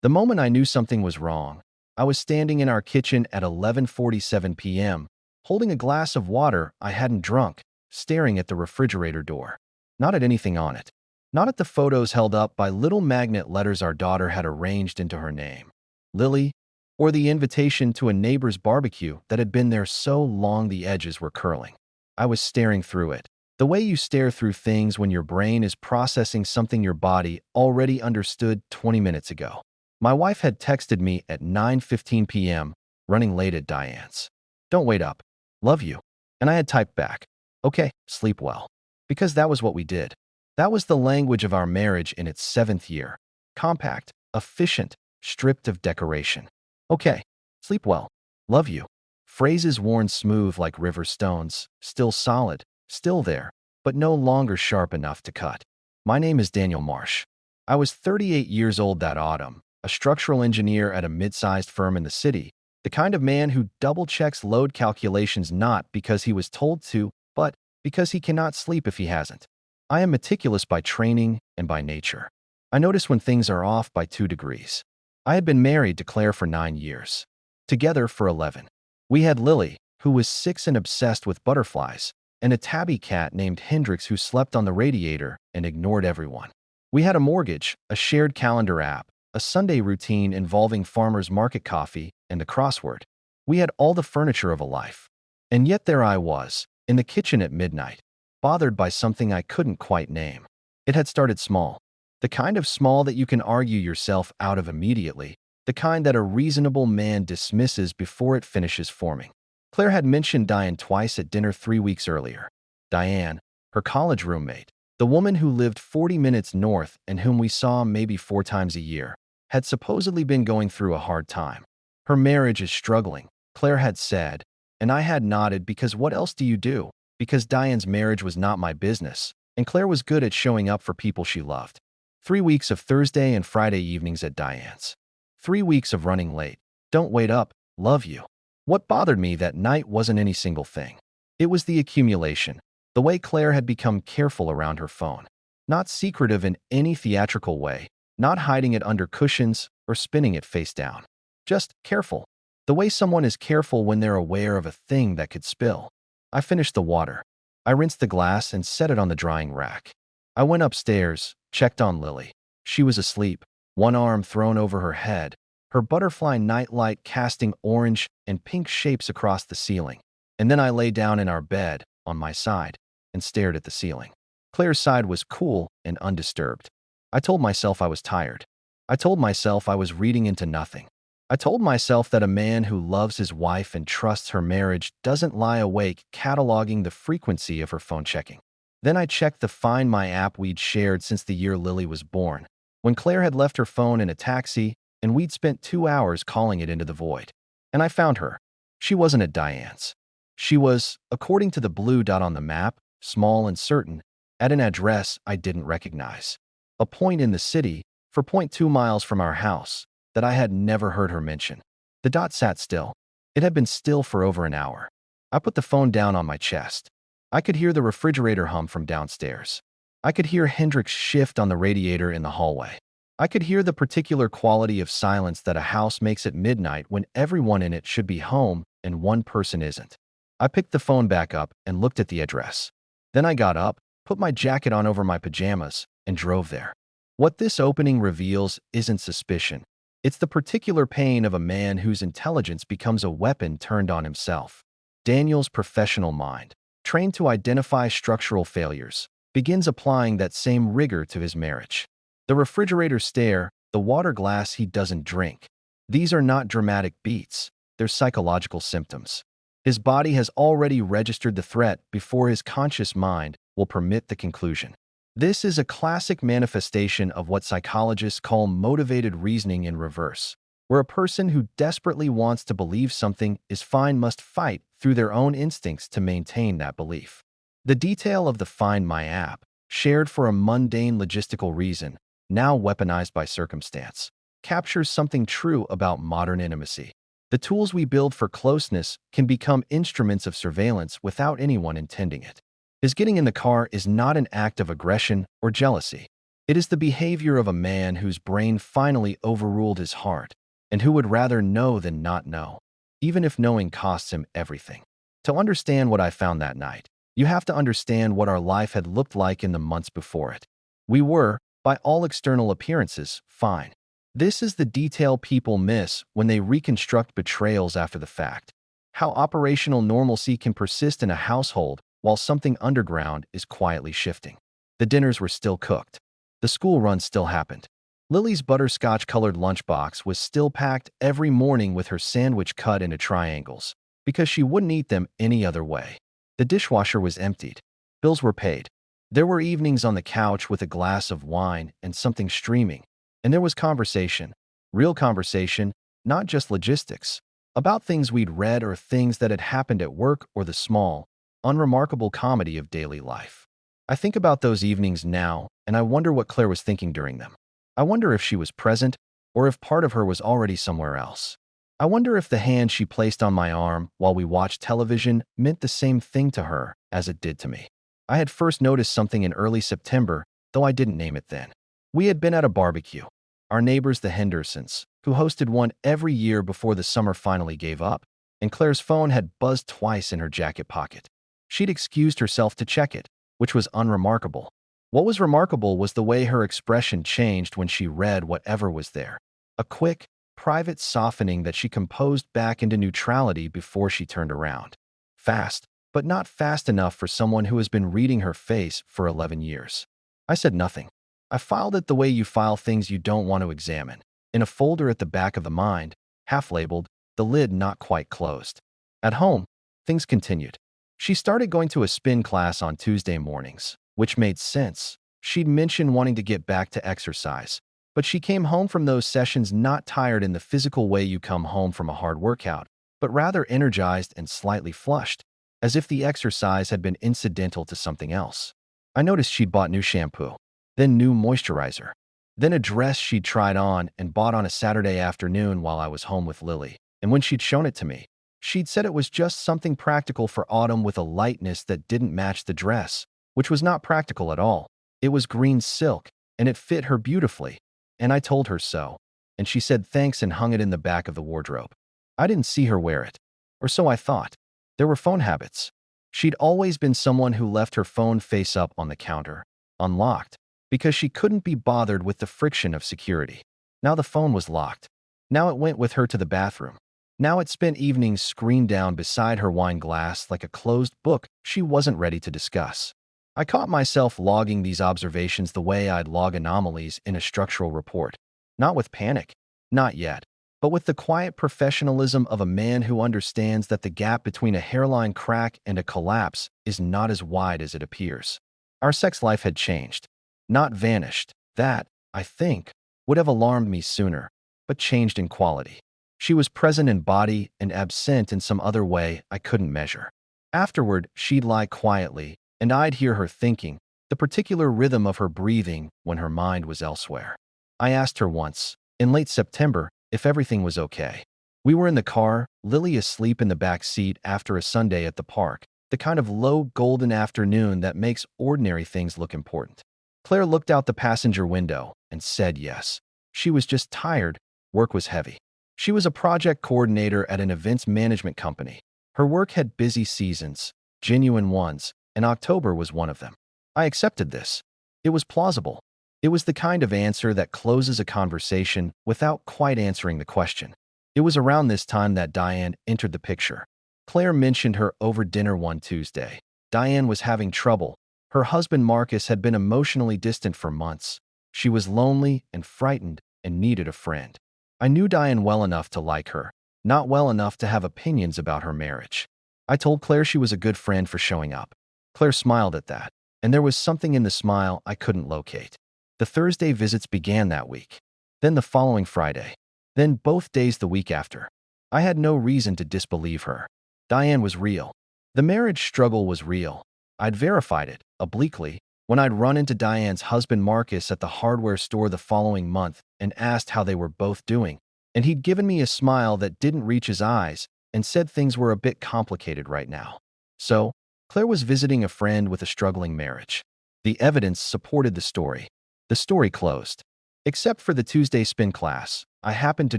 The moment I knew something was wrong, I was standing in our kitchen at 11:47 p.m., holding a glass of water I hadn't drunk, staring at the refrigerator door. Not at anything on it. Not at the photos held up by little magnet letters our daughter had arranged into her name, Lily, or the invitation to a neighbor's barbecue that had been there so long the edges were curling. I was staring through it. The way you stare through things when your brain is processing something your body already understood 20 minutes ago. My wife had texted me at 9:15 p.m., running late at Diane's. "Don't wait up. Love you." And I had typed back, "Okay, sleep well." Because that was what we did. That was the language of our marriage in its 7th year. Compact, efficient, stripped of decoration. "Okay, sleep well. Love you." Phrases worn smooth like river stones, still solid, still there, but no longer sharp enough to cut. My name is Daniel Marsh. I was 38 years old that autumn, a structural engineer at a mid-sized firm in the city, the kind of man who double-checks load calculations not because he was told to, but because he cannot sleep if he hasn't. I am meticulous by training and by nature. I notice when things are off by 2 degrees. I had been married to Claire for 9 years. Together for 11. We had Lily, who was 6 and obsessed with butterflies, and a tabby cat named Hendrix who slept on the radiator and ignored everyone. We had a mortgage, a shared calendar app, a Sunday routine involving farmers market coffee, and the crossword. We had all the furniture of a life. And yet there I was, in the kitchen at midnight, bothered by something I couldn't quite name. It had started small. The kind of small that you can argue yourself out of immediately, the kind that a reasonable man dismisses before it finishes forming. Claire had mentioned Diane twice at dinner 3 weeks earlier. Diane, her college roommate, the woman who lived 40 minutes north and whom we saw maybe 4 times a year, had supposedly been going through a hard time. Her marriage is struggling, Claire had said, and I had nodded because what else do you do? Because Diane's marriage was not my business, and Claire was good at showing up for people she loved. 3 weeks of Thursday and Friday evenings at Diane's. 3 weeks of running late. Don't wait up, love you. What bothered me that night wasn't any single thing. It was the accumulation, the way Claire had become careful around her phone. Not secretive in any theatrical way, not hiding it under cushions or spinning it face down. Just careful. The way someone is careful when they're aware of a thing that could spill. I finished the water. I rinsed the glass and set it on the drying rack. I went upstairs, checked on Lily. She was asleep, one arm thrown over her head, her butterfly nightlight casting orange and pink shapes across the ceiling. And then I lay down in our bed, on my side, and stared at the ceiling. Claire's side was cool and undisturbed. I told myself I was tired. I told myself I was reading into nothing. I told myself that a man who loves his wife and trusts her marriage doesn't lie awake cataloging the frequency of her phone checking. Then I checked the Find My app we'd shared since the year Lily was born, when Claire had left her phone in a taxi and we'd spent 2 hours calling it into the void. And I found her. She wasn't at Diane's. She was, according to the blue dot on the map, small and certain, at an address I didn't recognize. A point in the city, for 0.2 miles from our house, that I had never heard her mention. The dot sat still. It had been still for over an hour. I put the phone down on my chest. I could hear the refrigerator hum from downstairs. I could hear Hendrix shift on the radiator in the hallway. I could hear the particular quality of silence that a house makes at midnight when everyone in it should be home and one person isn't. I picked the phone back up and looked at the address. Then I got up, put my jacket on over my pajamas, and drove there. What this opening reveals isn't suspicion. It's the particular pain of a man whose intelligence becomes a weapon turned on himself. Daniel's professional mind, trained to identify structural failures, begins applying that same rigor to his marriage. The refrigerator stare, the water glass he doesn't drink. These are not dramatic beats, they're psychological symptoms. His body has already registered the threat before his conscious mind will permit the conclusion. This is a classic manifestation of what psychologists call motivated reasoning in reverse, where a person who desperately wants to believe something is fine must fight through their own instincts to maintain that belief. The detail of the Find My app, shared for a mundane logistical reason, now weaponized by circumstance, captures something true about modern intimacy. The tools we build for closeness can become instruments of surveillance without anyone intending it. His getting in the car is not an act of aggression or jealousy. It is the behavior of a man whose brain finally overruled his heart and who would rather know than not know, even if knowing costs him everything. To understand what I found that night, you have to understand what our life had looked like in the months before it. We were, by all external appearances, fine. This is the detail people miss when they reconstruct betrayals after the fact. How operational normalcy can persist in a household while something underground is quietly shifting. The dinners were still cooked. The school run still happened. Lily's butterscotch-colored lunchbox was still packed every morning with her sandwich cut into triangles, because she wouldn't eat them any other way. The dishwasher was emptied. Bills were paid. There were evenings on the couch with a glass of wine and something streaming. And there was conversation, real conversation, not just logistics, about things we'd read or things that had happened at work or the small, unremarkable comedy of daily life. I think about those evenings now, and I wonder what Claire was thinking during them. I wonder if she was present, or if part of her was already somewhere else. I wonder if the hand she placed on my arm while we watched television meant the same thing to her as it did to me. I had first noticed something in early September, though I didn't name it then. We had been at a barbecue. Our neighbors, the Hendersons, who hosted one every year before the summer finally gave up, and Claire's phone had buzzed twice in her jacket pocket. She'd excused herself to check it, which was unremarkable. What was remarkable was the way her expression changed when she read whatever was there. A quick, private softening that she composed back into neutrality before she turned around. Fast, but not fast enough for someone who has been reading her face for 11 years. I said nothing. I filed it the way you file things you don't want to examine, in a folder at the back of the mind, half-labeled, the lid not quite closed. At home, things continued. She started going to a spin class on Tuesday mornings, which made sense. She'd mentioned wanting to get back to exercise, but she came home from those sessions not tired in the physical way you come home from a hard workout, but rather energized and slightly flushed, as if the exercise had been incidental to something else. I noticed she'd bought new shampoo, then new moisturizer, then a dress she'd tried on and bought on a Saturday afternoon while I was home with Lily, and when she'd shown it to me, she'd said it was just something practical for autumn with a lightness that didn't match the dress, which was not practical at all. It was green silk, and it fit her beautifully, and I told her so, and she said thanks and hung it in the back of the wardrobe. I didn't see her wear it, or so I thought. There were phone habits. She'd always been someone who left her phone face up on the counter, unlocked, because she couldn't be bothered with the friction of security. Now the phone was locked. Now it went with her to the bathroom. Now it spent evenings screened down beside her wine glass like a closed book she wasn't ready to discuss. I caught myself logging these observations the way I'd log anomalies in a structural report. Not with panic, not yet, but with the quiet professionalism of a man who understands that the gap between a hairline crack and a collapse is not as wide as it appears. Our sex life had changed, not vanished. That, I think, would have alarmed me sooner, but changed in quality. She was present in body and absent in some other way I couldn't measure. Afterward, she'd lie quietly, and I'd hear her thinking, the particular rhythm of her breathing when her mind was elsewhere. I asked her once, in late September, if everything was okay. We were in the car, Lily asleep in the back seat after a Sunday at the park, the kind of low golden afternoon that makes ordinary things look important. Claire looked out the passenger window and said yes. She was just tired. Work was heavy. She was a project coordinator at an events management company. Her work had busy seasons, genuine ones, and October was one of them. I accepted this. It was plausible. It was the kind of answer that closes a conversation without quite answering the question. It was around this time that Diane entered the picture. Claire mentioned her over dinner one Tuesday. Diane was having trouble. Her husband Marcus had been emotionally distant for months. She was lonely and frightened and needed a friend. I knew Diane well enough to like her, not well enough to have opinions about her marriage. I told Claire she was a good friend for showing up. Claire smiled at that, and there was something in the smile I couldn't locate. The Thursday visits began that week, then the following Friday, then both days the week after. I had no reason to disbelieve her. Diane was real. The marriage struggle was real. I'd verified it, obliquely, when I'd run into Diane's husband Marcus at the hardware store the following month and asked how they were both doing, and he'd given me a smile that didn't reach his eyes and said things were a bit complicated right now. So, Claire was visiting a friend with a struggling marriage. The evidence supported the story. The story closed. Except for the Tuesday spin class, I happened to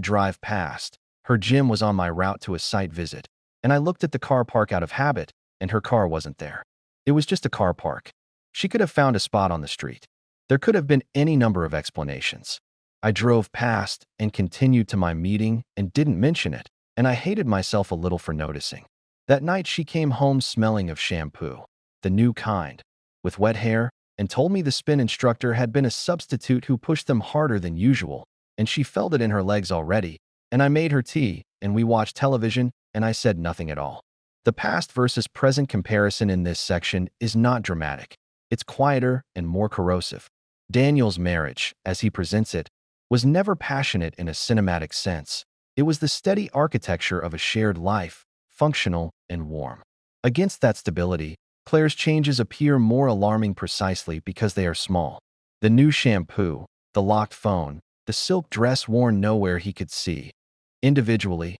drive past. Her gym was on my route to a site visit, and I looked at the car park out of habit, and her car wasn't there. It was just a car park. She could have found a spot on the street. There could have been any number of explanations. I drove past and continued to my meeting and didn't mention it, and I hated myself a little for noticing. That night she came home smelling of shampoo, the new kind, with wet hair, and told me the spin instructor had been a substitute who pushed them harder than usual, and she felt it in her legs already, and I made her tea, and we watched television, and I said nothing at all. The past versus present comparison in this section is not dramatic. It's quieter and more corrosive. Daniel's marriage, as he presents it, was never passionate in a cinematic sense. It was the steady architecture of a shared life, functional and warm. Against that stability, Claire's changes appear more alarming precisely because they are small. The new shampoo, the locked phone, the silk dress worn nowhere he could see. Individually,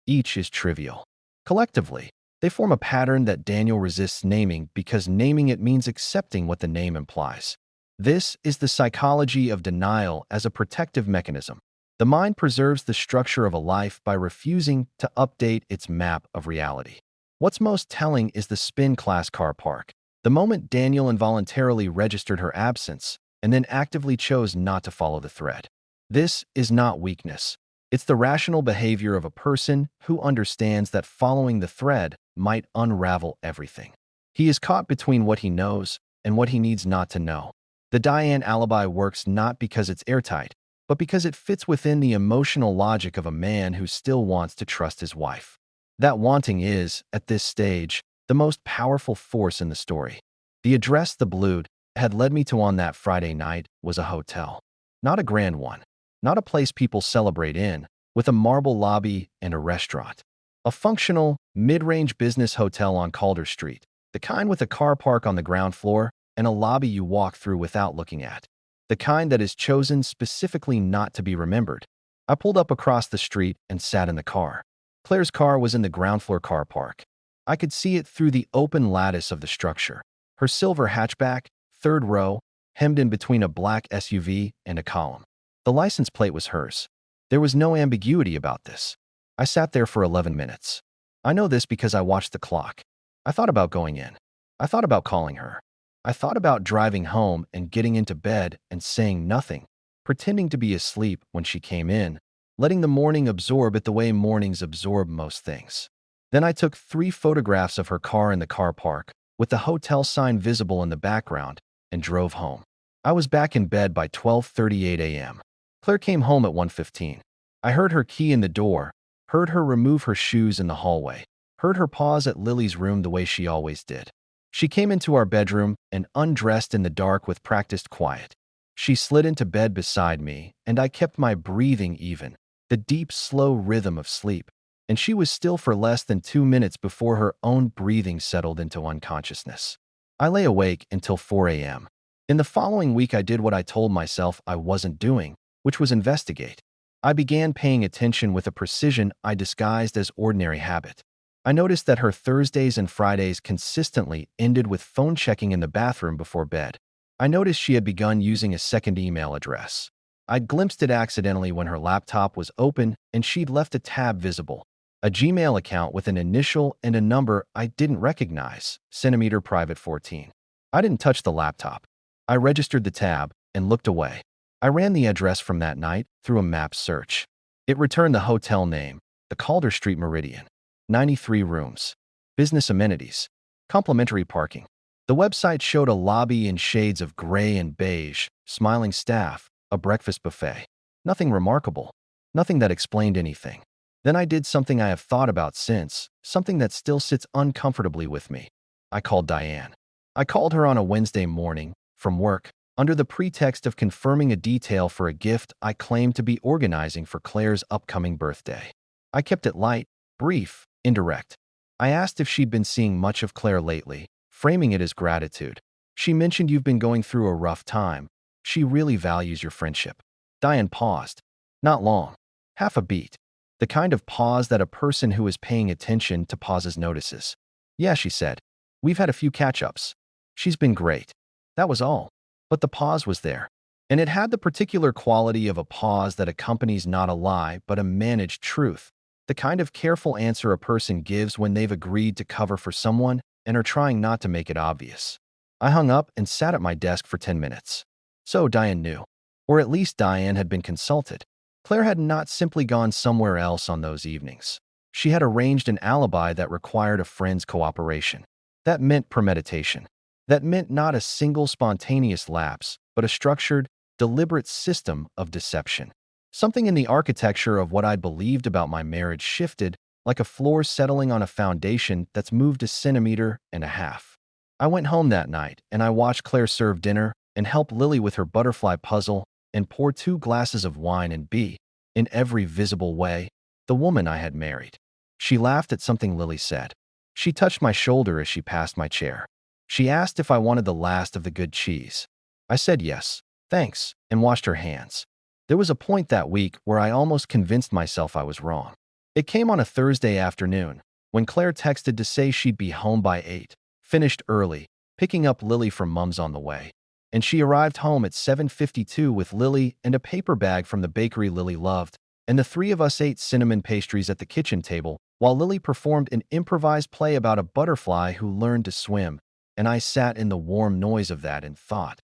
each is trivial. Collectively, they form a pattern that Daniel resists naming because naming it means accepting what the name implies. This is the psychology of denial as a protective mechanism. The mind preserves the structure of a life by refusing to update its map of reality. What's most telling is the spin class car park. The moment Daniel involuntarily registered her absence and then actively chose not to follow the thread. This is not weakness. It's the rational behavior of a person who understands that following the thread might unravel everything. He is caught between what he knows and what he needs not to know. The Diane alibi works not because it's airtight, but because it fits within the emotional logic of a man who still wants to trust his wife. That wanting is, at this stage, the most powerful force in the story. The address the Blued had led me to on that Friday night was a hotel. Not a grand one. Not a place people celebrate in, with a marble lobby and a restaurant. A functional, mid-range business hotel on Calder Street, the kind with a car park on the ground floor and a lobby you walk through without looking at. The kind that is chosen specifically not to be remembered. I pulled up across the street and sat in the car. Claire's car was in the ground floor car park. I could see it through the open lattice of the structure. Her silver hatchback, third row, hemmed in between a black SUV and a column. The license plate was hers. There was no ambiguity about this. I sat there for 11 minutes. I know this because I watched the clock. I thought about going in. I thought about calling her. I thought about driving home and getting into bed and saying nothing, pretending to be asleep when she came in, letting the morning absorb it the way mornings absorb most things. Then I took 3 photographs of her car in the car park, with the hotel sign visible in the background, and drove home. I was back in bed by 12:38 a.m. Claire came home at 1:15. I heard her key in the door, heard her remove her shoes in the hallway, heard her pause at Lily's room the way she always did. She came into our bedroom and undressed in the dark with practiced quiet. She slid into bed beside me, and I kept my breathing even, the deep, slow rhythm of sleep, and she was still for less than 2 minutes before her own breathing settled into unconsciousness. I lay awake until 4 a.m. In the following week, I did what I told myself I wasn't doing, which was investigate. I began paying attention with a precision I disguised as ordinary habit. I noticed that her Thursdays and Fridays consistently ended with phone checking in the bathroom before bed. I noticed she had begun using a second email address. I'd glimpsed it accidentally when her laptop was open and she'd left a tab visible, a Gmail account with an initial and a number I didn't recognize, centimeter private 14. I didn't touch the laptop. I registered the tab and looked away. I ran the address from that night through a map search. It returned the hotel name, the Calder Street Meridian. 93 rooms. Business amenities. Complimentary parking. The website showed a lobby in shades of gray and beige, smiling staff, a breakfast buffet. Nothing remarkable. Nothing that explained anything. Then I did something I have thought about since, something that still sits uncomfortably with me. I called Diane. I called her on a Wednesday morning, from work, under the pretext of confirming a detail for a gift I claimed to be organizing for Claire's upcoming birthday. I kept it light, brief, indirect. I asked if she'd been seeing much of Claire lately, framing it as gratitude. She mentioned you've been going through a rough time. She really values your friendship. Diane paused. Not long. Half a beat. The kind of pause that a person who is paying attention to pauses notices. Yeah, she said. We've had a few catch-ups. She's been great. That was all. But the pause was there. And it had the particular quality of a pause that accompanies not a lie, but a managed truth, the kind of careful answer a person gives when they've agreed to cover for someone and are trying not to make it obvious. I hung up and sat at my desk for 10 minutes. So Diane knew. Or at least Diane had been consulted. Claire had not simply gone somewhere else on those evenings. She had arranged an alibi that required a friend's cooperation. That meant premeditation. That meant not a single spontaneous lapse, but a structured, deliberate system of deception. Something in the architecture of what I believed about my marriage shifted, like a floor settling on a foundation that's moved a centimeter and a half. I went home that night, and I watched Claire serve dinner and help Lily with her butterfly puzzle and pour 2 glasses of wine and be, in every visible way, the woman I had married. She laughed at something Lily said. She touched my shoulder as she passed my chair. She asked if I wanted the last of the good cheese. I said yes, thanks, and washed her hands. There was a point that week where I almost convinced myself I was wrong. It came on a Thursday afternoon, when Claire texted to say she'd be home by 8, finished early, picking up Lily from Mum's on the way. And she arrived home at 7:52 with Lily and a paper bag from the bakery Lily loved, and the 3 of us ate cinnamon pastries at the kitchen table while Lily performed an improvised play about a butterfly who learned to swim, and I sat in the warm noise of that and thought,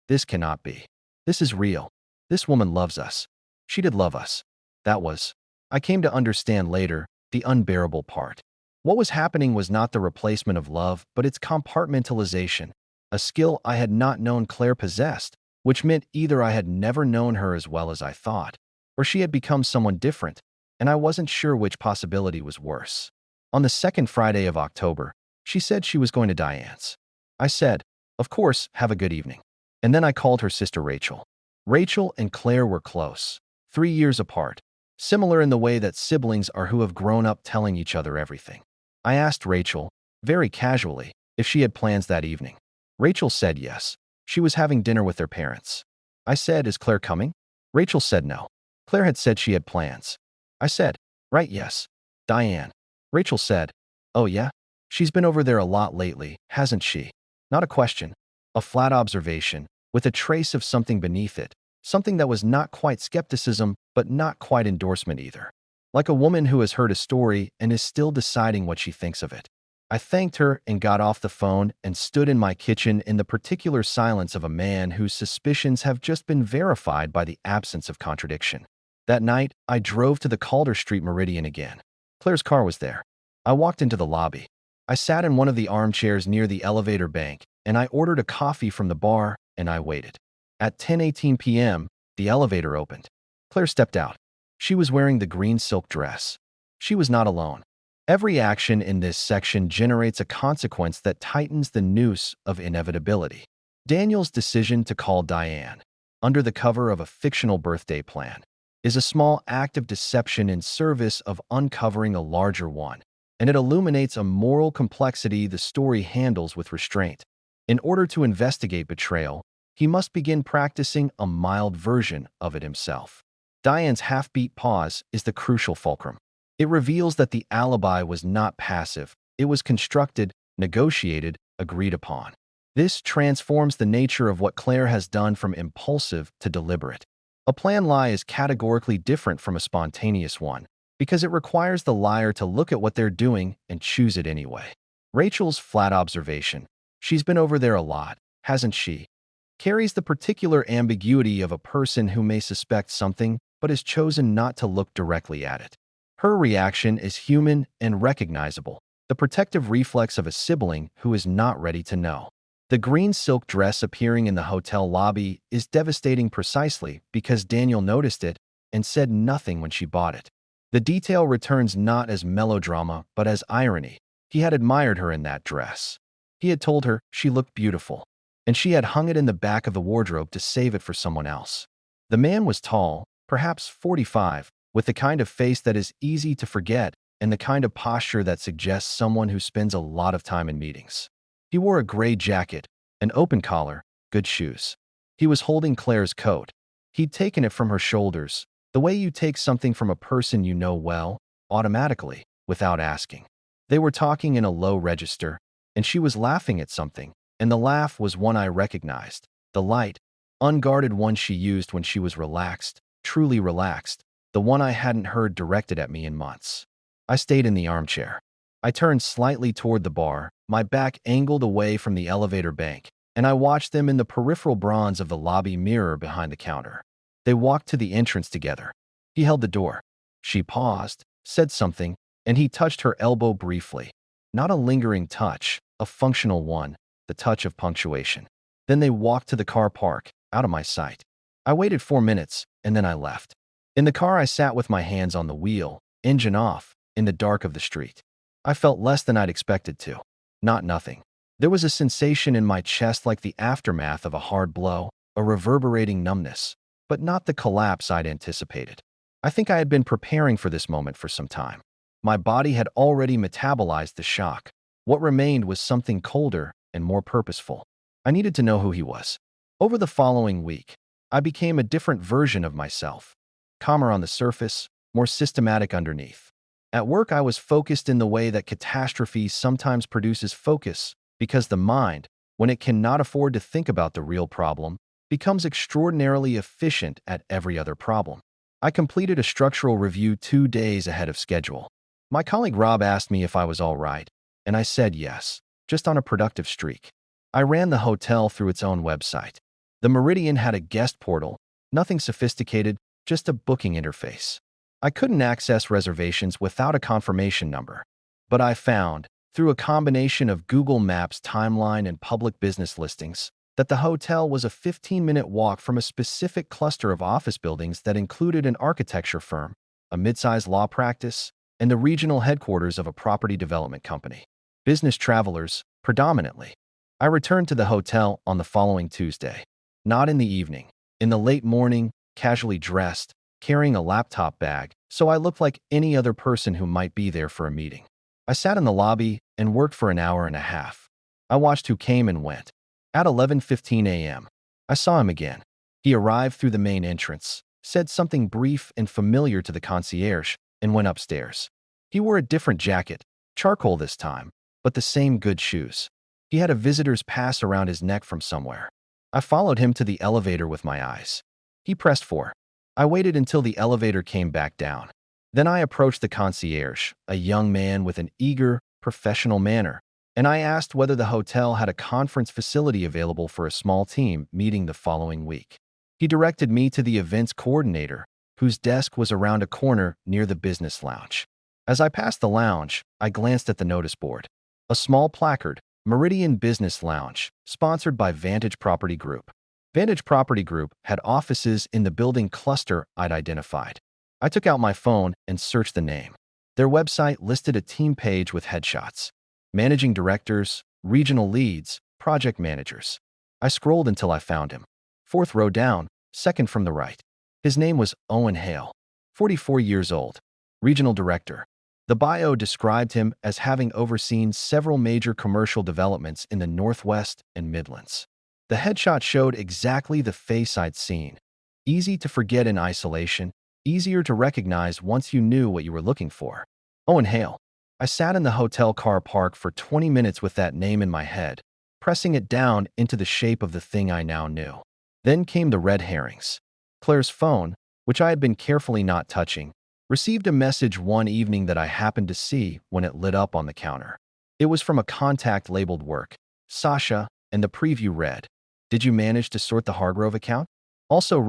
this cannot be. This is real. This woman loves us. She did love us. That was, I came to understand later, the unbearable part. What was happening was not the replacement of love, but its compartmentalization, a skill I had not known Claire possessed, which meant either I had never known her as well as I thought, or she had become someone different, and I wasn't sure which possibility was worse. On the second Friday of October, she said she was going to Diane's. I said, of course, have a good evening. And then I called her sister Rachel. Rachel and Claire were close, 3 years apart, similar in the way that siblings are who have grown up telling each other everything. I asked Rachel, very casually, if she had plans that evening. Rachel said yes. She was having dinner with their parents. I said, is Claire coming? Rachel said no. Claire had said she had plans. I said, right, yes. Diane. Rachel said, oh yeah? She's been over there a lot lately, hasn't she? Not a question. A flat observation, with a trace of something beneath it, something that was not quite skepticism, but not quite endorsement either. Like a woman who has heard a story and is still deciding what she thinks of it. I thanked her and got off the phone and stood in my kitchen in the particular silence of a man whose suspicions have just been verified by the absence of contradiction. That night, I drove to the Calder Street Meridian again. Claire's car was there. I walked into the lobby. I sat in one of the armchairs near the elevator bank, and I ordered a coffee from the bar, and I waited. At 10:18 p.m., the elevator opened. Claire stepped out. She was wearing the green silk dress. She was not alone. Every action in this section generates a consequence that tightens the noose of inevitability. Daniel's decision to call Diane, under the cover of a fictional birthday plan, is a small act of deception in service of uncovering a larger one, and it illuminates a moral complexity the story handles with restraint. In order to investigate betrayal, he must begin practicing a mild version of it himself. Diane's half-beat pause is the crucial fulcrum. It reveals that the alibi was not passive. It was constructed, negotiated, agreed upon. This transforms the nature of what Claire has done from impulsive to deliberate. A planned lie is categorically different from a spontaneous one, because it requires the liar to look at what they're doing and choose it anyway. Rachel's flat observation, she's been over there a lot, hasn't she, carries the particular ambiguity of a person who may suspect something but has chosen not to look directly at it. Her reaction is human and recognizable, the protective reflex of a sibling who is not ready to know. The green silk dress appearing in the hotel lobby is devastating precisely because Daniel noticed it and said nothing when she bought it. The detail returns not as melodrama but as irony. He had admired her in that dress. He had told her she looked beautiful, and she had hung it in the back of the wardrobe to save it for someone else. The man was tall, perhaps 45, with the kind of face that is easy to forget and the kind of posture that suggests someone who spends a lot of time in meetings. He wore a gray jacket, an open collar, good shoes. He was holding Claire's coat. He'd taken it from her shoulders, the way you take something from a person you know well, automatically, without asking. They were talking in a low register, and she was laughing at something, and the laugh was one I recognized, the light, unguarded one she used when she was relaxed, truly relaxed, the one I hadn't heard directed at me in months. I stayed in the armchair. I turned slightly toward the bar, my back angled away from the elevator bank, and I watched them in the peripheral bronze of the lobby mirror behind the counter. They walked to the entrance together. He held the door. She paused, said something, and he touched her elbow briefly. Not a lingering touch, a functional one, the touch of punctuation. Then they walked to the car park, out of my sight. I waited 4 minutes, and then I left. In the car, I sat with my hands on the wheel, engine off, in the dark of the street. I felt less than I'd expected to. Not nothing. There was a sensation in my chest like the aftermath of a hard blow, a reverberating numbness, but not the collapse I'd anticipated. I think I had been preparing for this moment for some time. My body had already metabolized the shock. What remained was something colder and more purposeful. I needed to know who he was. Over the following week, I became a different version of myself. Calmer on the surface, more systematic underneath. At work, I was focused in the way that catastrophe sometimes produces focus, because the mind, when it cannot afford to think about the real problem, becomes extraordinarily efficient at every other problem. I completed a structural review 2 days ahead of schedule. My colleague Rob asked me if I was all right, and I said yes, just on a productive streak. I ran the hotel through its own website. The Meridian had a guest portal, nothing sophisticated, just a booking interface. I couldn't access reservations without a confirmation number, but I found, through a combination of Google Maps timeline and public business listings, that the hotel was a 15-minute walk from a specific cluster of office buildings that included an architecture firm, a mid-sized law practice, and the regional headquarters of a property development company. Business travelers, predominantly. I returned to the hotel on the following Tuesday. Not in the evening. In the late morning, casually dressed, carrying a laptop bag, so I looked like any other person who might be there for a meeting. I sat in the lobby and worked for an hour and a half. I watched who came and went. At 11:15 a.m., I saw him again. He arrived through the main entrance, said something brief and familiar to the concierge, and went upstairs. He wore a different jacket, charcoal this time, but the same good shoes. He had a visitor's pass around his neck from somewhere. I followed him to the elevator with my eyes. He pressed 4. I waited until the elevator came back down. Then I approached the concierge, a young man with an eager, professional manner, and I asked whether the hotel had a conference facility available for a small team meeting the following week. He directed me to the events coordinator, whose desk was around a corner near the business lounge. As I passed the lounge, I glanced at the notice board. A small placard, Meridian Business Lounge, sponsored by Vantage Property Group. Vantage Property Group had offices in the building cluster I'd identified. I took out my phone and searched the name. Their website listed a team page with headshots. Managing directors, regional leads, project managers. I scrolled until I found him. 4th row down, second from the right. His name was Owen Hale, 44 years old, regional director. The bio described him as having overseen several major commercial developments in the Northwest and Midlands. The headshot showed exactly the face I'd seen. Easy to forget in isolation, easier to recognize once you knew what you were looking for. Owen Hale. I sat in the hotel car park for 20 minutes with that name in my head, pressing it down into the shape of the thing I now knew. Then came the red herrings. Claire's phone, which I had been carefully not touching, received a message one evening that I happened to see when it lit up on the counter. It was from a contact labeled work, Sasha, and the preview read, "Did you manage to sort the Hargrove account? Also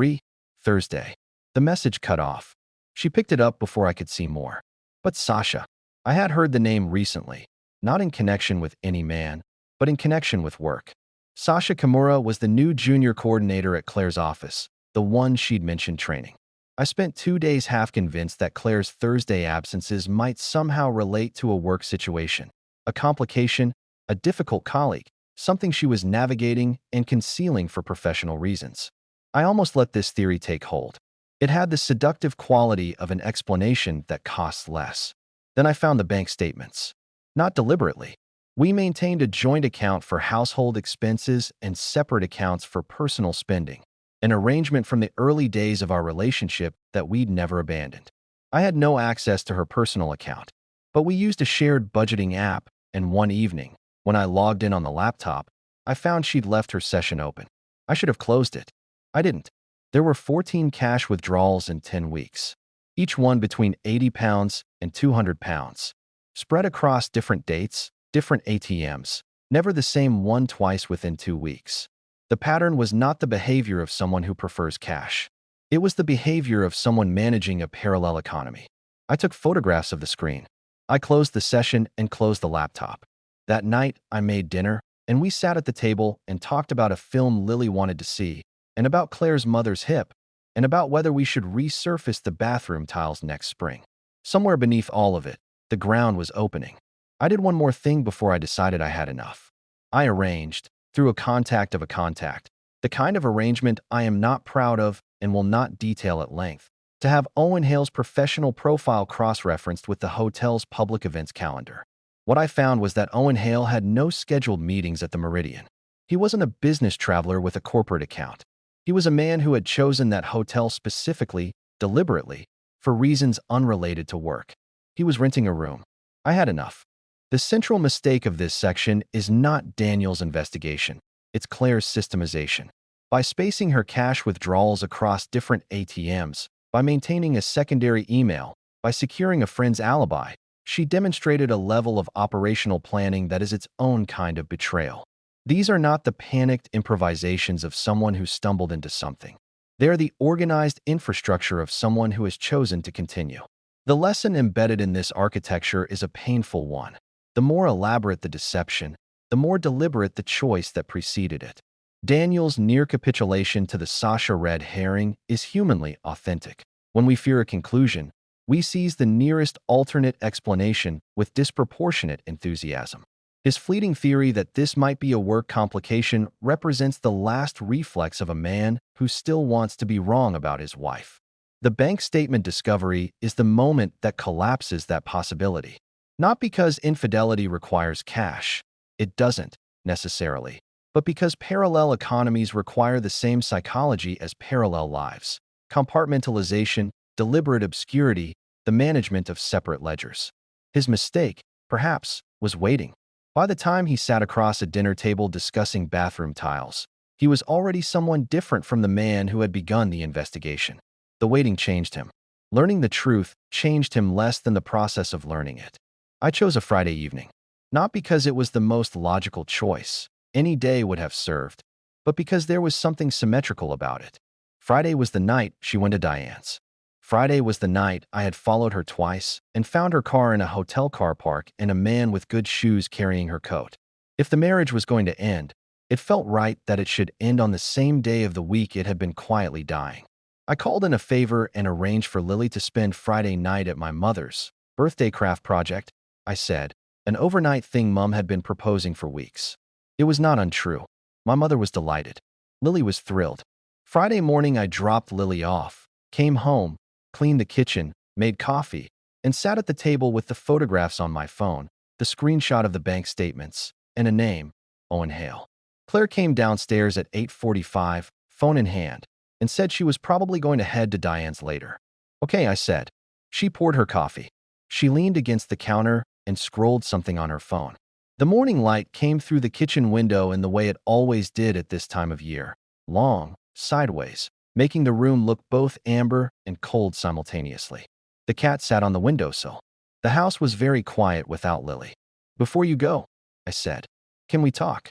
Thursday." The message cut off. She picked it up before I could see more. But Sasha. I had heard the name recently, not in connection with any man, but in connection with work. Sasha Kimura was the new junior coordinator at Claire's office, the one she'd mentioned training. I spent 2 days half convinced that Claire's Thursday absences might somehow relate to a work situation, a complication, a difficult colleague, something she was navigating and concealing for professional reasons. I almost let this theory take hold. It had the seductive quality of an explanation that costs less. Then I found the bank statements. Not deliberately. We maintained a joint account for household expenses and separate accounts for personal spending, an arrangement from the early days of our relationship that we'd never abandoned. I had no access to her personal account, but we used a shared budgeting app, and one evening, when I logged in on the laptop, I found she'd left her session open. I should have closed it. I didn't. There were 14 cash withdrawals in 10 weeks, each one between £80 and £200, spread across different dates, different ATMs, never the same one twice within 2 weeks. The pattern was not the behavior of someone who prefers cash. It was the behavior of someone managing a parallel economy. I took photographs of the screen. I closed the session and closed the laptop. That night, I made dinner, and we sat at the table and talked about a film Lily wanted to see, and about Claire's mother's hip, and about whether we should resurface the bathroom tiles next spring. Somewhere beneath all of it, the ground was opening. I did one more thing before I decided I had enough. I arranged, through a contact of a contact, the kind of arrangement I am not proud of and will not detail at length, to have Owen Hale's professional profile cross-referenced with the hotel's public events calendar. What I found was that Owen Hale had no scheduled meetings at the Meridian. He wasn't a business traveler with a corporate account. He was a man who had chosen that hotel specifically, deliberately, for reasons unrelated to work. He was renting a room. I had enough. The central mistake of this section is not Daniel's investigation. It's Claire's systemization. By spacing her cash withdrawals across different ATMs, by maintaining a secondary email, by securing a friend's alibi, she demonstrated a level of operational planning that is its own kind of betrayal. These are not the panicked improvisations of someone who stumbled into something. They are the organized infrastructure of someone who has chosen to continue. The lesson embedded in this architecture is a painful one. The more elaborate the deception, the more deliberate the choice that preceded it. Daniel's near capitulation to the Sasha red herring is humanly authentic. When we fear a conclusion, we seize the nearest alternate explanation with disproportionate enthusiasm. His fleeting theory that this might be a work complication represents the last reflex of a man who still wants to be wrong about his wife. The bank statement discovery is the moment that collapses that possibility. Not because infidelity requires cash. It doesn't, necessarily. But because parallel economies require the same psychology as parallel lives. Compartmentalization, deliberate obscurity, the management of separate ledgers. His mistake, perhaps, was waiting. By the time he sat across a dinner table discussing bathroom tiles, he was already someone different from the man who had begun the investigation. The waiting changed him. Learning the truth changed him less than the process of learning it. I chose a Friday evening. Not because it was the most logical choice. Any day would have served. But because there was something symmetrical about it. Friday was the night she went to Diane's. Friday was the night I had followed her twice and found her car in a hotel car park and a man with good shoes carrying her coat. If the marriage was going to end, it felt right that it should end on the same day of the week it had been quietly dying. I called in a favor and arranged for Lily to spend Friday night at my mother's birthday craft project, I said, an overnight thing Mum had been proposing for weeks. It was not untrue. My mother was delighted. Lily was thrilled. Friday morning I dropped Lily off, came home, cleaned the kitchen, made coffee, and sat at the table with the photographs on my phone, the screenshot of the bank statements, and a name, Owen Hale. Claire came downstairs at 8:45, phone in hand, and said she was probably going to head to Diane's later. Okay, I said. She poured her coffee. She leaned against the counter and scrolled something on her phone. The morning light came through the kitchen window in the way it always did at this time of year, long, sideways, making the room look both amber and cold simultaneously. The cat sat on the windowsill. The house was very quiet without Lily. Before you go, I said, can we talk?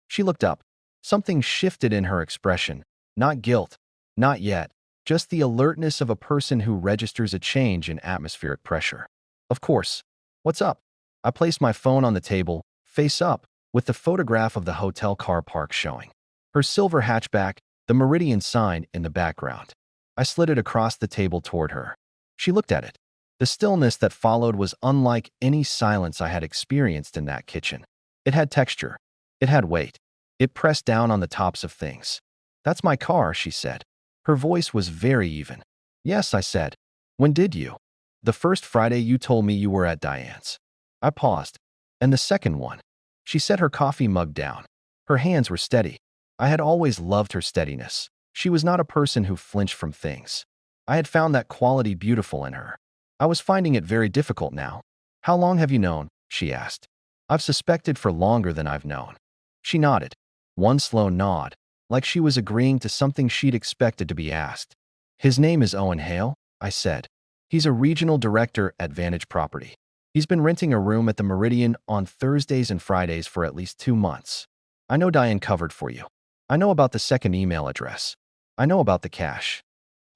She looked up. Something shifted in her expression. Not guilt. Not yet. Just the alertness of a person who registers a change in atmospheric pressure. Of course. What's up? I placed my phone on the table, face up, with the photograph of the hotel car park showing. Her silver hatchback, the Meridian sign in the background. I slid it across the table toward her. She looked at it. The stillness that followed was unlike any silence I had experienced in that kitchen. It had texture. It had weight. It pressed down on the tops of things. That's my car, she said. Her voice was very even. Yes, I said. When did you? The first Friday you told me you were at Diane's. I paused. And the second one. She set her coffee mug down. Her hands were steady. I had always loved her steadiness. She was not a person who flinched from things. I had found that quality beautiful in her. I was finding it very difficult now. How long have you known? She asked. I've suspected for longer than I've known. She nodded. One slow nod. like she was agreeing to something she'd expected to be asked. His name is Owen Hale, I said. He's a regional director at Vantage Property. He's been renting a room at the Meridian on Thursdays and Fridays for at least 2 months. I know Diane covered for you. I know about the second email address. I know about the cash.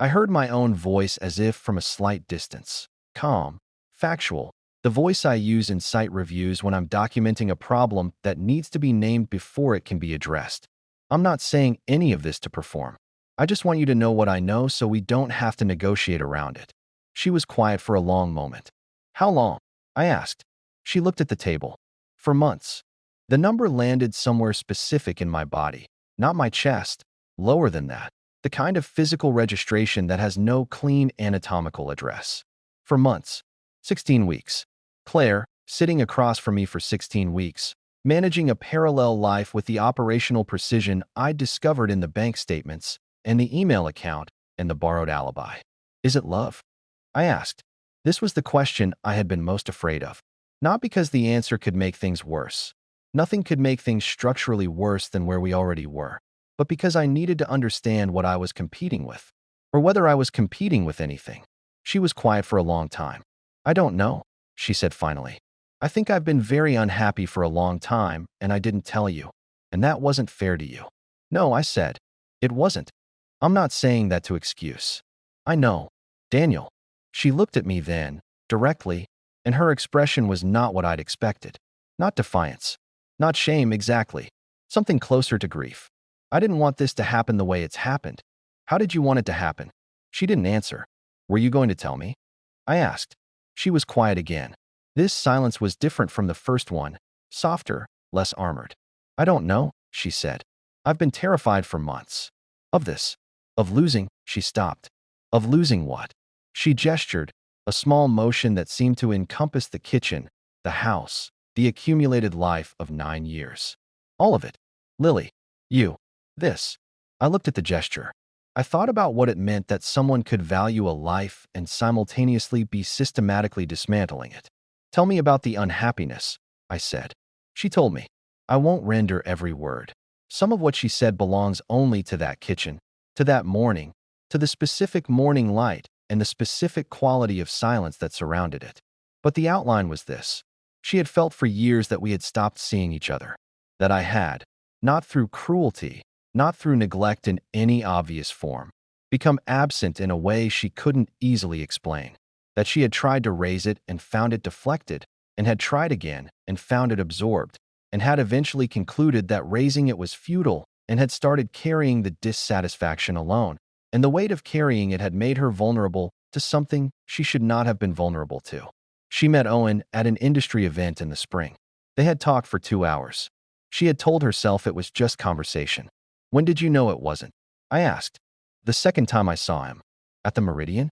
I heard my own voice as if from a slight distance. Calm, factual, the voice I use in site reviews when I'm documenting a problem that needs to be named before it can be addressed. I'm not saying any of this to perform. I just want you to know what I know so we don't have to negotiate around it. She was quiet for a long moment. How long? I asked. She looked at the table. For months. The number landed somewhere specific in my body, not my chest, lower than that. The kind of physical registration that has no clean anatomical address. For months. 16 weeks. Claire, sitting across from me for 16 weeks, managing a parallel life with the operational precision I'd discovered in the bank statements and the email account and the borrowed alibi. Is it love? I asked. This was the question I had been most afraid of. Not because the answer could make things worse. Nothing could make things structurally worse than where we already were. But because I needed to understand what I was competing with, or whether I was competing with anything. She was quiet for a long time. I don't know, she said finally. I think I've been very unhappy for a long time, and I didn't tell you. And that wasn't fair to you. No, I said. It wasn't. I'm not saying that to excuse. I know. Daniel. She looked at me then, directly, and her expression was not what I'd expected. Not defiance. Not shame exactly. Something closer to grief. I didn't want this to happen the way it's happened. How did you want it to happen? She didn't answer. Were you going to tell me? I asked. She was quiet again. This silence was different from the first one, softer, less armored. I don't know, she said. I've been terrified for months. Of this. Of losing, she stopped. Of losing what? She gestured, a small motion that seemed to encompass the kitchen, the house, the accumulated life of 9 years. All of it. Lily. You. This. I looked at the gesture. I thought about what it meant that someone could value a life and simultaneously be systematically dismantling it. Tell me about the unhappiness, I said. She told me. I won't render every word. Some of what she said belongs only to that kitchen, to that morning, to the specific morning light and the specific quality of silence that surrounded it. But the outline was this. She had felt for years that we had stopped seeing each other. That I had, not through cruelty, not through neglect in any obvious form, become absent in a way she couldn't easily explain. That she had tried to raise it and found it deflected, and had tried again and found it absorbed, and had eventually concluded that raising it was futile and had started carrying the dissatisfaction alone, and the weight of carrying it had made her vulnerable to something she should not have been vulnerable to. She met Owen at an industry event in the spring. They had talked for 2 hours. She had told herself it was just conversation. When did you know it wasn't? I asked. The second time I saw him. At the Meridian?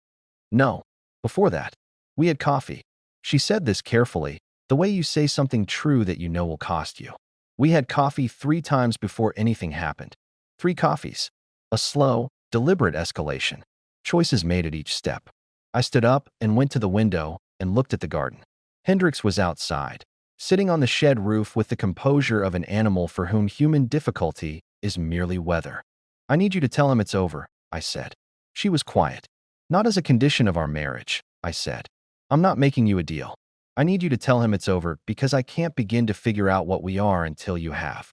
No. Before that. We had coffee. She said this carefully, the way you say something true that you know will cost you. We had coffee 3 times before anything happened. 3 coffees. A slow, deliberate escalation. Choices made at each step. I stood up and went to the window and looked at the garden. Hendrix was outside, sitting on the shed roof with the composure of an animal for whom human difficulty is merely weather. I need you to tell him it's over, I said. She was quiet. Not as a condition of our marriage, I said. I'm not making you a deal. I need you to tell him it's over because I can't begin to figure out what we are until you have.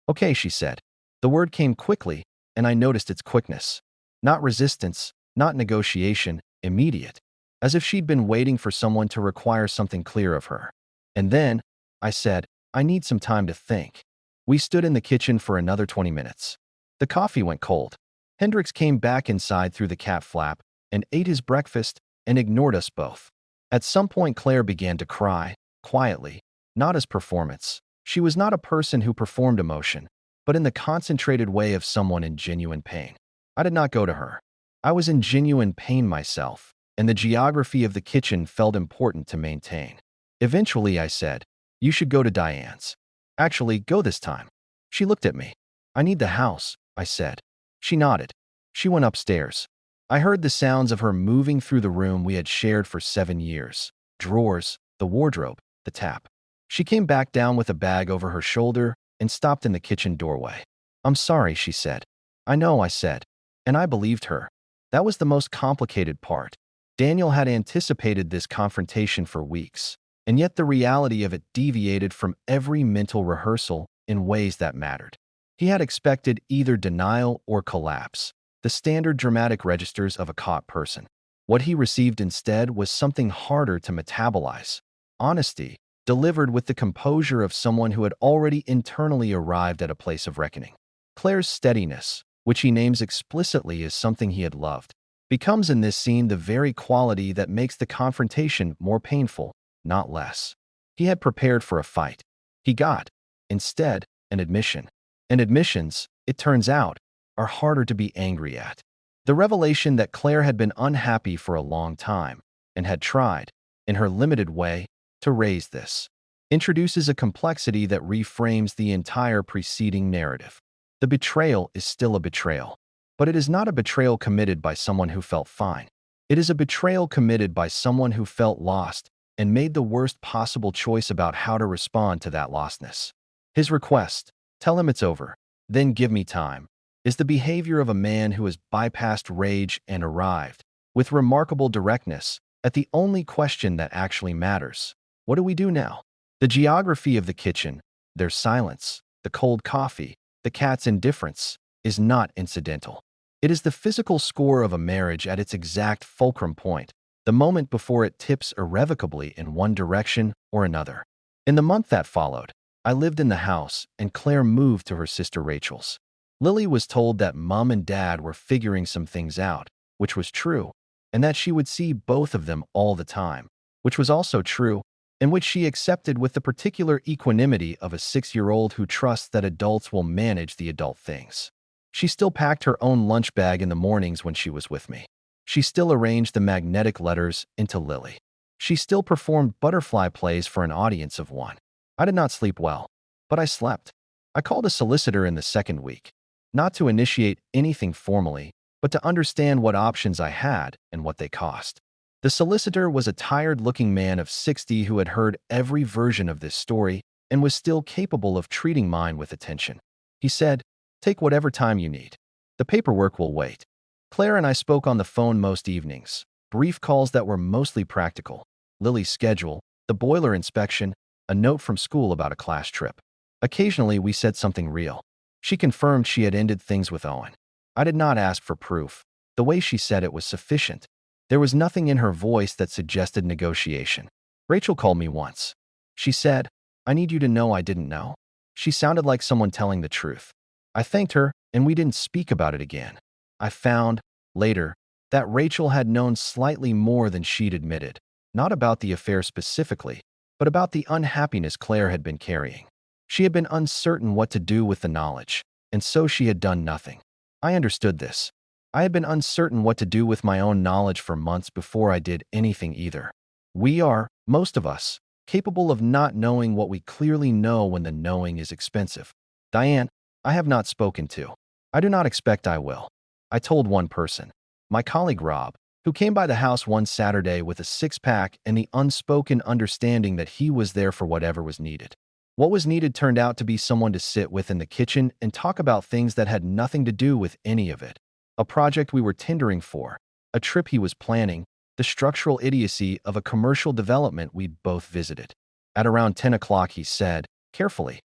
Okay, she said. The word came quickly, and I noticed its quickness. Not resistance, not negotiation, immediate. As if she'd been waiting for someone to require something clear of her. And then, I said, I need some time to think. We stood in the kitchen for another 20 minutes. The coffee went cold. Hendrix came back inside through the cat flap and ate his breakfast and ignored us both. At some point Claire began to cry, quietly, not as performance. She was not a person who performed emotion, but in the concentrated way of someone in genuine pain. I did not go to her. I was in genuine pain myself, and the geography of the kitchen felt important to maintain. Eventually I said, you should go to Diane's. Actually, go this time. She looked at me. I need the house, I said. She nodded. She went upstairs. I heard the sounds of her moving through the room we had shared for 7 years. Drawers, the wardrobe, the tap. She came back down with a bag over her shoulder and stopped in the kitchen doorway. I'm sorry, she said. I know, I said, and I believed her. That was the most complicated part. Daniel had anticipated this confrontation for weeks, and yet the reality of it deviated from every mental rehearsal in ways that mattered. He had expected either denial or collapse, the standard dramatic registers of a caught person. What he received instead was something harder to metabolize: honesty, delivered with the composure of someone who had already internally arrived at a place of reckoning. Claire's steadiness, which he names explicitly as something he had loved, becomes in this scene the very quality that makes the confrontation more painful, not less. He had prepared for a fight. He got, instead, an admission. And admissions, it turns out, are harder to be angry at. The revelation that Claire had been unhappy for a long time and had tried, in her limited way, to raise this, introduces a complexity that reframes the entire preceding narrative. The betrayal is still a betrayal, but it is not a betrayal committed by someone who felt fine. It is a betrayal committed by someone who felt lost and made the worst possible choice about how to respond to that lostness. His request, "Tell him it's over, then give me time," is the behavior of a man who has bypassed rage and arrived, with remarkable directness, at the only question that actually matters. What do we do now? The geography of the kitchen, their silence, the cold coffee, the cat's indifference, is not incidental. It is the physical score of a marriage at its exact fulcrum point, the moment before it tips irrevocably in one direction or another. In the month that followed, I lived in the house and Claire moved to her sister Rachel's. Lily was told that Mom and Dad were figuring some things out, which was true, and that she would see both of them all the time, which was also true, and which she accepted with the particular equanimity of a 6-year-old who trusts that adults will manage the adult things. She still packed her own lunch bag in the mornings when she was with me. She still arranged the magnetic letters into Lily. She still performed butterfly plays for an audience of one. I did not sleep well, but I slept. I called a solicitor in the second week, not to initiate anything formally, but to understand what options I had and what they cost. The solicitor was a tired-looking man of 60 who had heard every version of this story and was still capable of treating mine with attention. He said, "Take whatever time you need. The paperwork will wait." Claire and I spoke on the phone most evenings, brief calls that were mostly practical: Lily's schedule, the boiler inspection, a note from school about a class trip. Occasionally, we said something real. She confirmed she had ended things with Owen. I did not ask for proof. The way she said it was sufficient. There was nothing in her voice that suggested negotiation. Rachel called me once. She said, "I need you to know I didn't know." She sounded like someone telling the truth. I thanked her, and we didn't speak about it again. I found, later, that Rachel had known slightly more than she'd admitted, not about the affair specifically, but about the unhappiness Claire had been carrying. She had been uncertain what to do with the knowledge, and so she had done nothing. I understood this. I had been uncertain what to do with my own knowledge for months before I did anything either. We are, most of us, capable of not knowing what we clearly know when the knowing is expensive. Diane, I have not spoken to. I do not expect I will. I told one person, my colleague Rob, who came by the house one Saturday with a six-pack and the unspoken understanding that he was there for whatever was needed. What was needed turned out to be someone to sit with in the kitchen and talk about things that had nothing to do with any of it. A project we were tendering for, a trip he was planning, the structural idiocy of a commercial development we'd both visited. At around 10 o'clock, he said, carefully,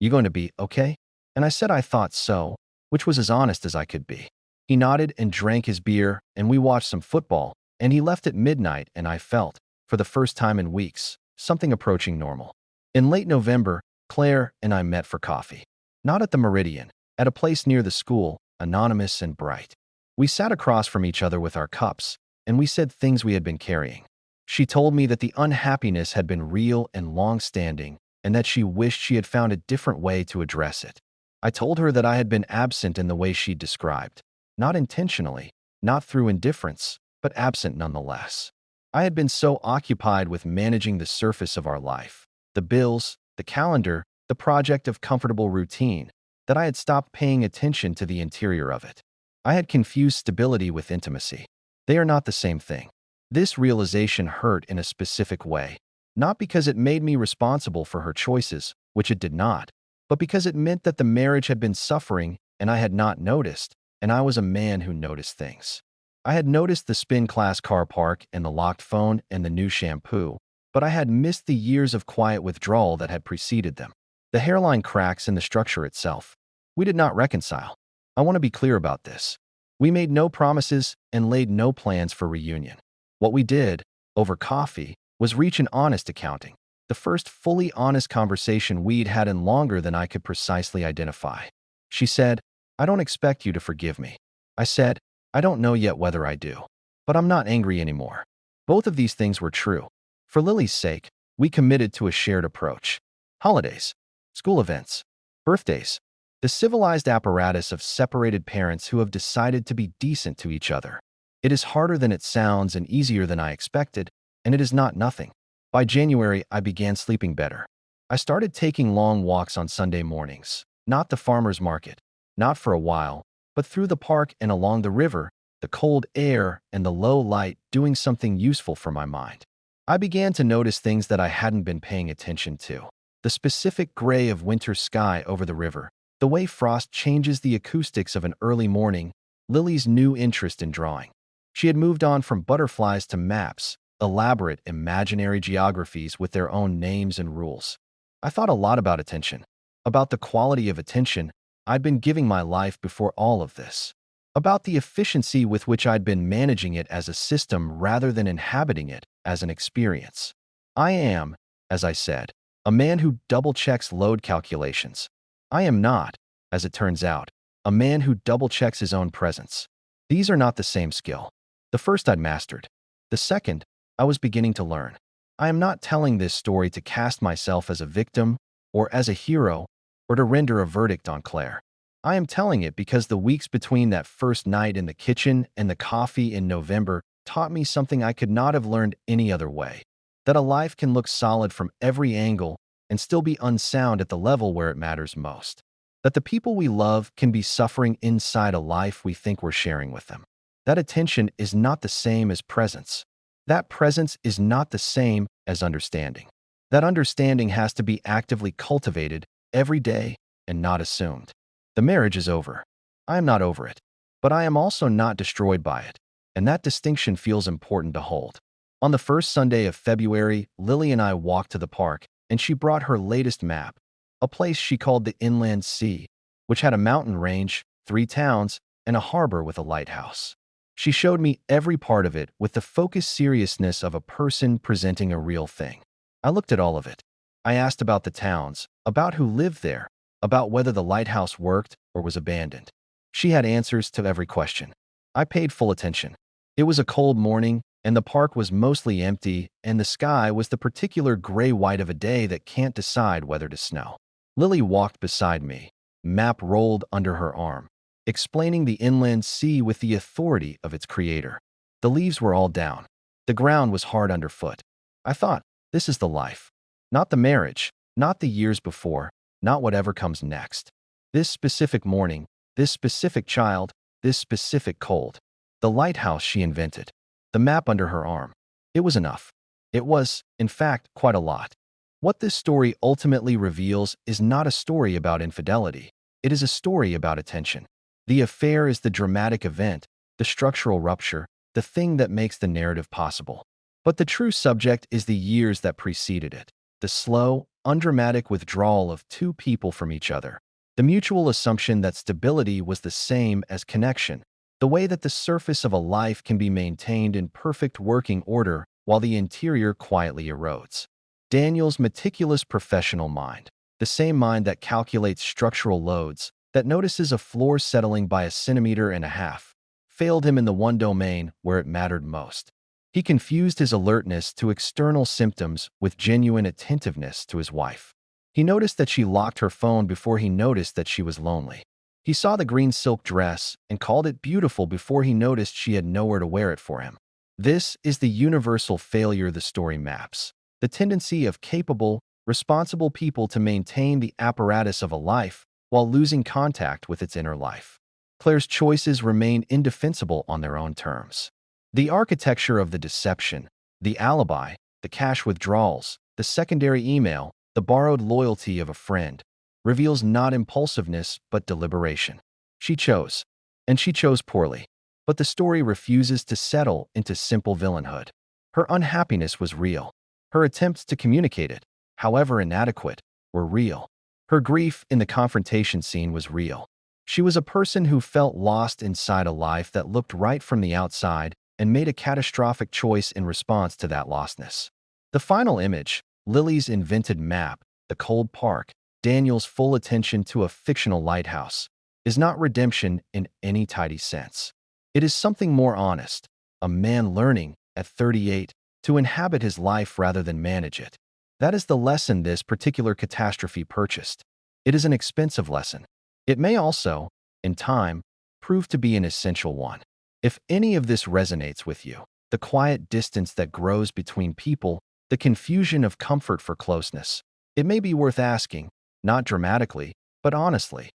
"You going to be okay?" And I said I thought so, which was as honest as I could be. He nodded and drank his beer, and we watched some football, and he left at midnight, and I felt, for the first time in weeks, something approaching normal. In late November, Claire and I met for coffee. Not at the Meridian, at a place near the school, anonymous and bright. We sat across from each other with our cups, and we said things we had been carrying. She told me that the unhappiness had been real and long-standing, and that she wished she had found a different way to address it. I told her that I had been absent in the way she'd described. Not intentionally, not through indifference, but absent nonetheless. I had been so occupied with managing the surface of our life, the bills, the calendar, the project of comfortable routine, that I had stopped paying attention to the interior of it. I had confused stability with intimacy. They are not the same thing. This realization hurt in a specific way, not because it made me responsible for her choices, which it did not, but because it meant that the marriage had been suffering and I had not noticed, and I was a man who noticed things. I had noticed the spin-class car park and the locked phone and the new shampoo, but I had missed the years of quiet withdrawal that had preceded them. The hairline cracks in the structure itself. We did not reconcile. I want to be clear about this. We made no promises and laid no plans for reunion. What we did, over coffee, was reach an honest accounting. The first fully honest conversation we'd had in longer than I could precisely identify. She said, "I don't expect you to forgive me." I said, "I don't know yet whether I do. But I'm not angry anymore." Both of these things were true. For Lily's sake, we committed to a shared approach. Holidays, school events, birthdays, the civilized apparatus of separated parents who have decided to be decent to each other. It is harder than it sounds and easier than I expected, and it is not nothing. By January, I began sleeping better. I started taking long walks on Sunday mornings, not the farmer's market, not for a while, but through the park and along the river, the cold air and the low light doing something useful for my mind. I began to notice things that I hadn't been paying attention to. The specific gray of winter sky over the river, the way frost changes the acoustics of an early morning, Lily's new interest in drawing. She had moved on from butterflies to maps, elaborate imaginary geographies with their own names and rules. I thought a lot about attention, about the quality of attention I'd been giving my life before all of this, about the efficiency with which I'd been managing it as a system rather than inhabiting it as an experience. I am, as I said, a man who double-checks load calculations. I am not, as it turns out, a man who double-checks his own presence. These are not the same skill. The first I'd mastered. The second, I was beginning to learn. I am not telling this story to cast myself as a victim or as a hero or to render a verdict on Claire. I am telling it because the weeks between that first night in the kitchen and the coffee in November taught me something I could not have learned any other way. That a life can look solid from every angle and still be unsound at the level where it matters most. That the people we love can be suffering inside a life we think we're sharing with them. That attention is not the same as presence. That presence is not the same as understanding. That understanding has to be actively cultivated every day and not assumed. The marriage is over. I am not over it, but I am also not destroyed by it, and that distinction feels important to hold. On the first Sunday of February, Lily and I walked to the park, and she brought her latest map, a place she called the Inland Sea, which had a mountain range, 3 towns, and a harbor with a lighthouse. She showed me every part of it with the focused seriousness of a person presenting a real thing. I looked at all of it. I asked about the towns, about who lived there, about whether the lighthouse worked or was abandoned. She had answers to every question. I paid full attention. It was a cold morning, and the park was mostly empty, and the sky was the particular gray-white of a day that can't decide whether to snow. Lily walked beside me, map rolled under her arm, explaining the inland sea with the authority of its creator. The leaves were all down. The ground was hard underfoot. I thought, this is the life. Not the marriage, not the years before, not whatever comes next. This specific morning, this specific child, this specific cold. The lighthouse she invented. The map under her arm. It was enough. It was, in fact, quite a lot. What this story ultimately reveals is not a story about infidelity. It is a story about attention. The affair is the dramatic event, the structural rupture, the thing that makes the narrative possible. But the true subject is the years that preceded it, the slow, undramatic withdrawal of two people from each other, the mutual assumption that stability was the same as connection, the way that the surface of a life can be maintained in perfect working order while the interior quietly erodes. Daniel's meticulous professional mind, the same mind that calculates structural loads, that notices a floor settling by 1.5 centimeters, failed him in the one domain where it mattered most. He confused his alertness to external symptoms with genuine attentiveness to his wife. He noticed that she locked her phone before he noticed that she was lonely. He saw the green silk dress and called it beautiful before he noticed she had nowhere to wear it for him. This is the universal failure the story maps. The tendency of capable, responsible people to maintain the apparatus of a life while losing contact with its inner life. Claire's choices remain indefensible on their own terms. The architecture of the deception, the alibi, the cash withdrawals, the secondary email, the borrowed loyalty of a friend, reveals not impulsiveness but deliberation. She chose. and she chose poorly. But the story refuses to settle into simple villainhood. Her unhappiness was real. Her attempts to communicate it, however inadequate, were real. Her grief in the confrontation scene was real. She was a person who felt lost inside a life that looked right from the outside and made a catastrophic choice in response to that lostness. The final image, Lily's invented map, the cold park, Daniel's full attention to a fictional lighthouse, is not redemption in any tidy sense. It is something more honest, a man learning, at 38, to inhabit his life rather than manage it. That is the lesson this particular catastrophe purchased. It is an expensive lesson. It may also, in time, prove to be an essential one. If any of this resonates with you, the quiet distance that grows between people, the confusion of comfort for closeness, it may be worth asking, not dramatically, but honestly.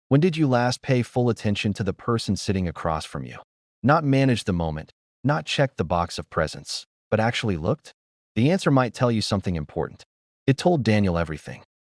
When did you last pay full attention to the person sitting across from you? Not manage the moment, not check the box of presents, but actually looked? The answer might tell you something important. It told Daniel everything.